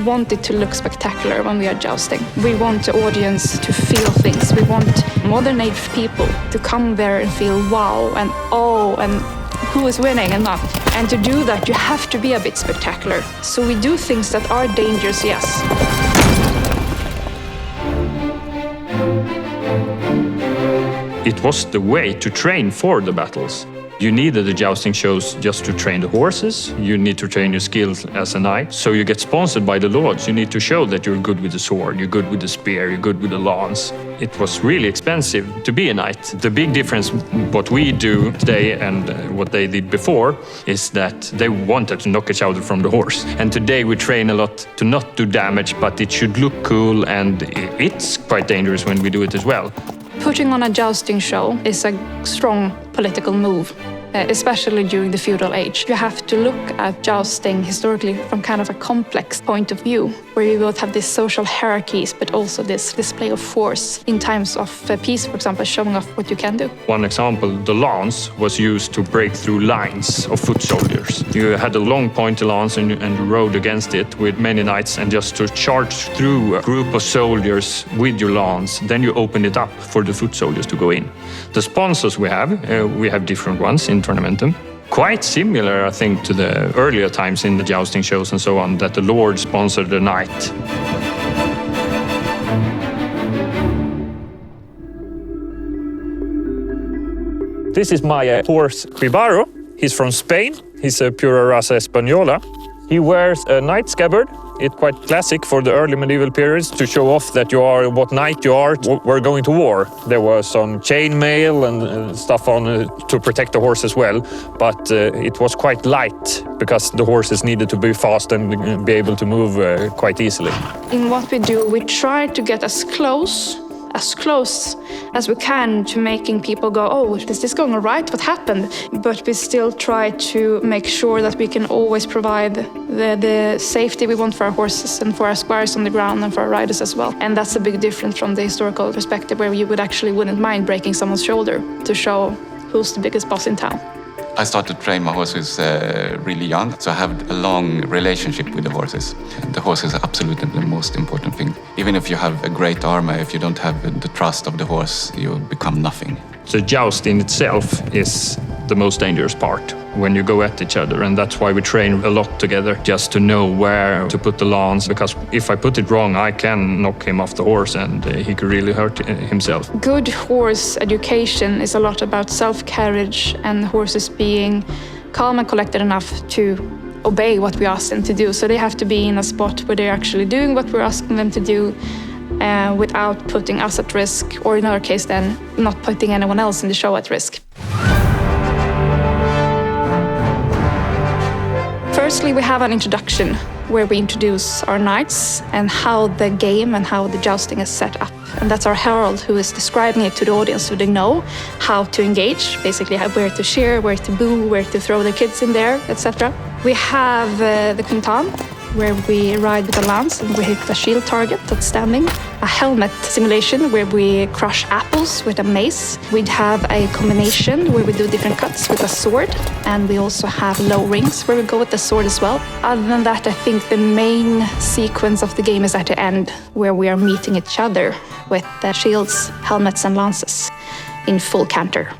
want it to look spectacular when we are jousting. We want the audience to feel things. We want modern age people to come there and feel wow and oh and who is winning and not. And to do that, you have to be a bit spectacular. So we do things that are dangerous, yes. It was the way to train for the battles. You needed the jousting shows just to train the horses. You need to train your skills as a knight. So you get sponsored by the lords. You need to show that you're good with the sword, you're good with the spear, you're good with the lance. It was really expensive to be a knight. The big difference what we do today and what they did before is that they wanted to knock each other from the horse. And today we train a lot to not do damage, but it should look cool, and it's quite dangerous when we do it as well. Putting on a jousting show is a strong political move, especially during the feudal age. You have to look at jousting historically from kind of a complex point of view, where you both have these social hierarchies, but also this display of force in times of peace, for example, showing off what you can do. One example, the lance was used to break through lines of foot soldiers. You had a long pointy lance and you rode against it with many knights, and just to charge through a group of soldiers with your lance, then you open it up for the foot soldiers to go in. The sponsors we have different ones in Tournamentum. Quite similar, I think, to the earlier times in the jousting shows and so on, that the lord sponsored the knight. This is my horse Quibaro. He's from Spain. He's a pura raza española. He wears a knight scabbard. It's quite classic for the early medieval periods to show off that you are what knight you are. We're going to war. There was some chainmail and stuff on to protect the horse as well, but it was quite light because the horses needed to be fast and be able to move quite easily. In what we do, we try to get as close as we can to making people go, oh, is this going all right? What happened? But we still try to make sure that we can always provide the safety we want for our horses and for our squires on the ground and for our riders as well. And that's a big difference from the historical perspective, where you wouldn't mind breaking someone's shoulder to show who's the biggest boss in town. I started to train my horses really young, so I have a long relationship with the horses. The horses are absolutely the most important thing. Even if you have a great armor, if you don't have the trust of the horse, you become nothing. The joust in itself is the most dangerous part when you go at each other, and that's why we train a lot together, just to know where to put the lance, because if I put it wrong, I can knock him off the horse and he could really hurt himself. Good horse education is a lot about self-carriage and horses being calm and collected enough to obey what we ask them to do. So they have to be in a spot where they're actually doing what we're asking them to do, without putting us at risk, or in our case then, not putting anyone else in the show at risk. Firstly, we have an introduction where we introduce our knights and how the game and how the jousting is set up. And that's our herald who is describing it to the audience so they know how to engage, basically where to cheer, where to boo, where to throw their kids in there, etc. We have the quintan, where we ride with a lance and we hit a shield target that's standing. A helmet simulation where we crush apples with a mace. We'd have a combination where we do different cuts with a sword. And we also have low rings where we go with the sword as well. Other than that, I think the main sequence of the game is at the end, where we are meeting each other with the shields, helmets and lances in full canter.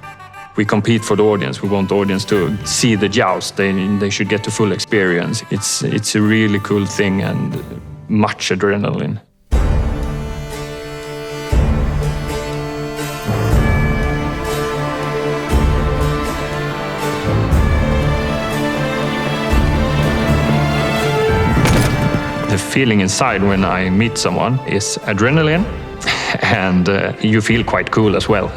We compete for the audience. We want the audience to see the joust. They should get the full experience. It's a really cool thing and much adrenaline. The feeling inside when I meet someone is adrenaline. And you feel quite cool as well.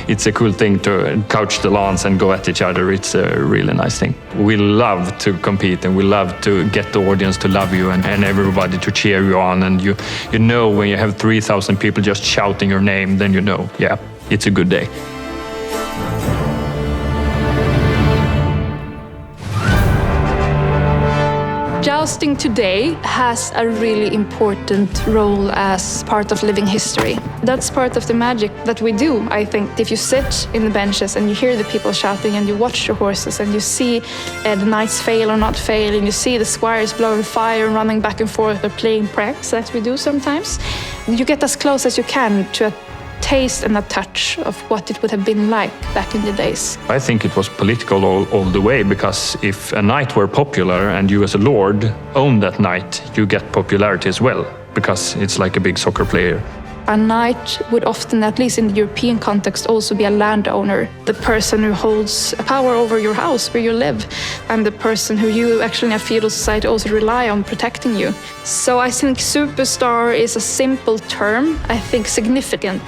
It's a cool thing to couch the lance and go at each other. It's a really nice thing. We love to compete and we love to get the audience to love you and everybody to cheer you on. And you know when you have 3,000 people just shouting your name, then you know, yeah, it's a good day. Jousting today has a really important role as part of living history. That's part of the magic that we do, I think. If you sit in the benches and you hear the people shouting and you watch the horses and you see the knights fail or not fail and you see the squires blowing fire and running back and forth or playing pranks, as we do sometimes, you get as close as you can to a taste and a touch of what it would have been like back in the days. I think it was political all the way, because if a knight were popular and you as a lord own that knight, you get popularity as well, because it's like a big soccer player. A knight would often, at least in the European context, also be a landowner, the person who holds power over your house where you live, and the person who you actually in a feudal society also rely on protecting you. So I think superstar is a simple term, I think significant.